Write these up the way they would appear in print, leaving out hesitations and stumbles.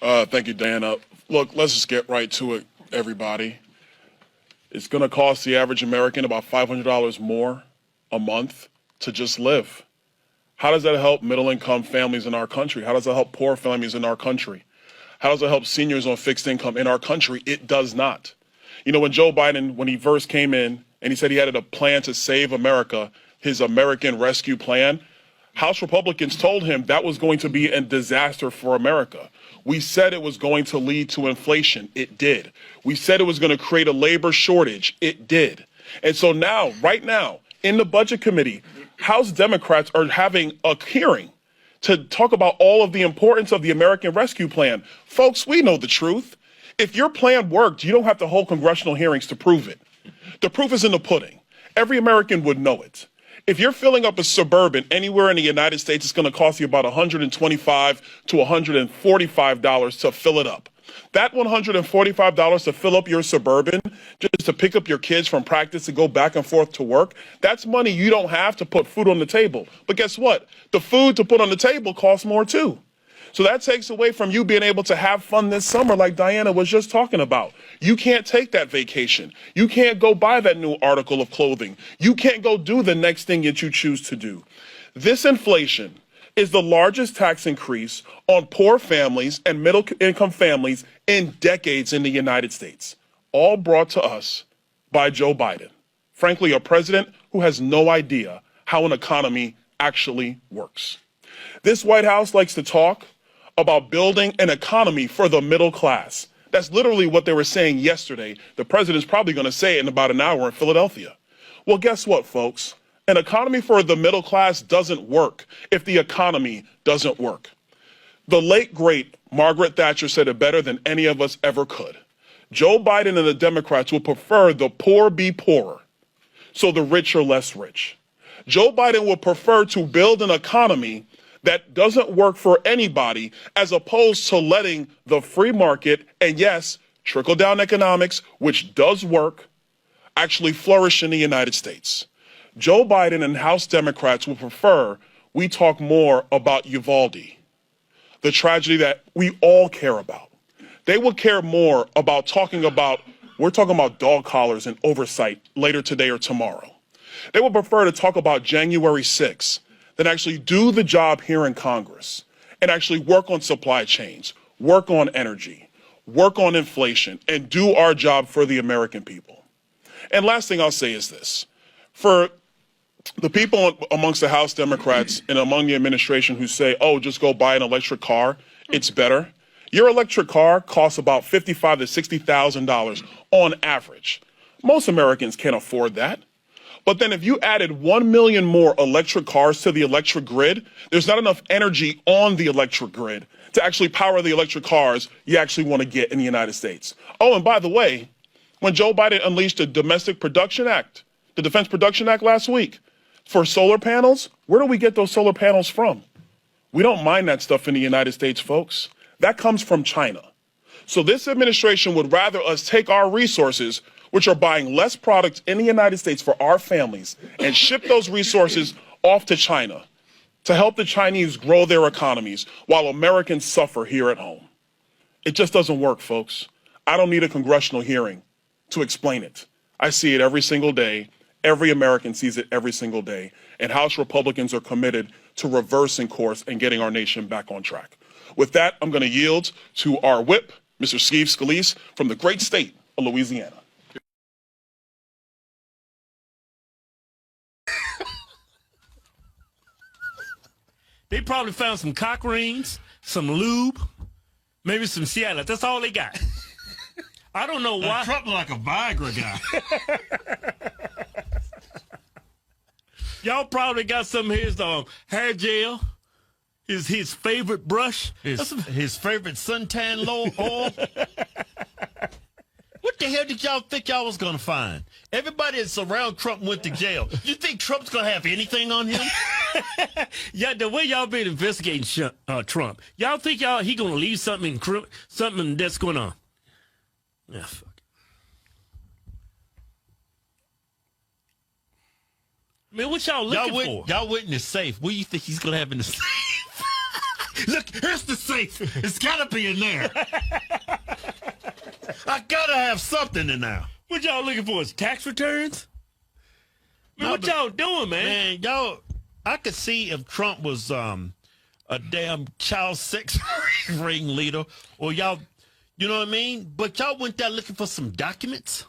Thank you, Diana. Look, let's just get right to it, everybody. It's going to cost the average American about $500 more a month to just live. How does that help middle-income families in our country? How does that help poor families in our country? How does it help seniors on fixed income in our country? It does not. You know, when Joe Biden, when he first came in and he said he had a plan to save America, his American Rescue Plan, House Republicans told him that was going to be a disaster for America. We said it was going to lead to inflation. It did. We said it was going to create a labor shortage. It did. And so now, right now, in the Budget Committee, House Democrats are having a hearing to talk about all of the importance of the American Rescue Plan. Folks, we know the truth. If your plan worked, you don't have to hold congressional hearings to prove it. The proof is in the pudding. Every American would know it. If you're filling up a Suburban anywhere in the United States, it's going to cost you about $125 to $145 to fill it up. That $145 to fill up your Suburban, just to pick up your kids from practice and go back and forth to work, that's money you don't have to put food on the table. But guess what? The food to put on the table costs more too. So that takes away from you being able to have fun this summer like Diana was just talking about. You can't take that vacation. You can't go buy that new article of clothing. You can't go do the next thing that you choose to do. This inflation is the largest tax increase on poor families and middle-income families in decades in the United States, all brought to us by Joe Biden. Frankly, a president who has no idea how an economy actually works. This White House likes to talk about building an economy for the middle class. That's literally what they were saying yesterday. The president's probably going to say it in about an hour in Philadelphia. Well, guess what, folks? An economy for the middle class doesn't work if the economy doesn't work. The late, great Margaret Thatcher said it better than any of us ever could. Joe Biden and the Democrats will prefer the poor be poorer, so the rich are less rich. Joe Biden will prefer to build an economy that doesn't work for anybody, as opposed to letting the free market and, yes, trickle-down economics, which does work, actually flourish in the United States. Joe Biden and House Democrats will prefer we talk more about Uvalde, the tragedy that we all care about. They will care more about we're talking about dog collars and oversight later today or tomorrow. They will prefer to talk about January 6th than actually do the job here in Congress and actually work on supply chains, work on energy, work on inflation, and do our job for the American people. And last thing I'll say is this. For the people amongst the House Democrats and among the administration who say, oh, just go buy an electric car, it's better. Your electric car costs about $55,000 to $60,000 on average. Most Americans can't afford that. But then if you added 1 million more electric cars to the electric grid, there's not enough energy on the electric grid to actually power the electric cars you actually want to get in the United States. Oh, and by the way, when Joe Biden unleashed the Domestic Production Act, the Defense Production Act last week, for solar panels, where do we get those solar panels from? We don't mine that stuff in the United States, folks. That comes from China. So this administration would rather us take our resources, which are buying less products in the United States for our families, and ship those resources off to China to help the Chinese grow their economies while Americans suffer here at home. It just doesn't work, folks. I don't need a congressional hearing to explain it. I see it every single day. Every American sees it every single day. And House Republicans are committed to reversing course and getting our nation back on track. With that, I'm going to yield to our whip, Mr. Steve Scalise, from the great state of Louisiana. They probably found some cock rings, some lube, maybe some Seattle. That's all they got. I don't know why. Trump like a Viagra guy. Y'all probably got some of his hair gel, his favorite brush. His favorite suntan oil. What the hell did y'all think y'all was going to find? Everybody that's around Trump went to jail. You think Trump's going to have anything on him? Yeah, the way y'all been investigating Trump, y'all think he going to leave something that's going on? Yeah, fuck. I mean, what y'all looking for? Y'all went in the safe. What do you think he's going to have in the safe? Look, here's the safe. It's got to be in there. I got to have something in there. What y'all looking for? Is tax returns? Man, what y'all doing, man? Man, y'all, I could see if Trump was a damn child sex ringleader, or y'all, you know what I mean? But y'all went there looking for some documents.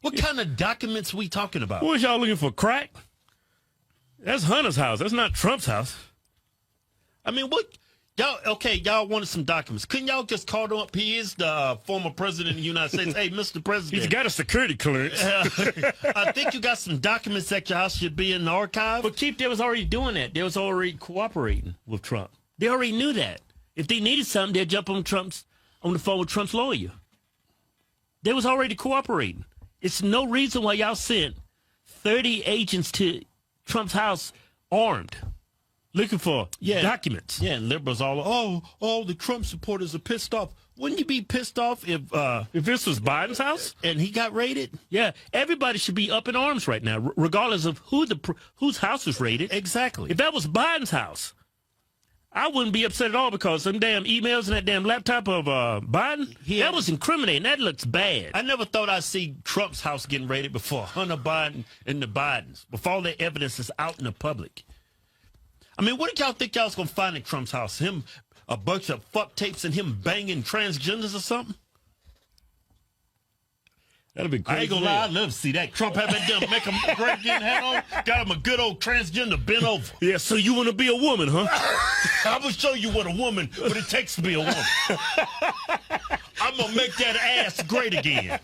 What kind of documents we talking about? What was y'all looking for? Crack? That's Hunter's house. That's not Trump's house. I mean, what? Y'all wanted some documents. Couldn't y'all just call him up? He is the former president of the United States. Hey, Mr. President. He's got a security clearance. I think you got some documents at your house should be in the archive. But Chief, they was already doing that. They was already cooperating with Trump. They already knew that. If they needed something, they'd jump on the phone with Trump's lawyer. They was already cooperating. It's no reason why y'all sent 30 agents to Trump's house armed, looking for documents. Yeah, and liberals all the Trump supporters are pissed off. Wouldn't you be pissed off if this was Biden's house and he got raided? Yeah, everybody should be up in arms right now, regardless of whose house was raided. Exactly. If that was Biden's house, I wouldn't be upset at all, because some damn emails and that damn laptop of Biden, that was incriminating. That looks bad. I never thought I'd see Trump's house getting raided before Hunter Biden and the Bidens, before all the evidence is out in the public. I mean, what did y'all think y'all was going to find in Trump's house? Him, a bunch of fuck tapes and him banging transgenders or something? That'd be crazy. I ain't gonna lie, I'd love to see that. Trump have that damn make him great again hat on. Got him a good old transgender bent over. Yeah, so you want to be a woman, huh? I'm gonna show you what it takes to be a woman. I'm gonna make that ass great again.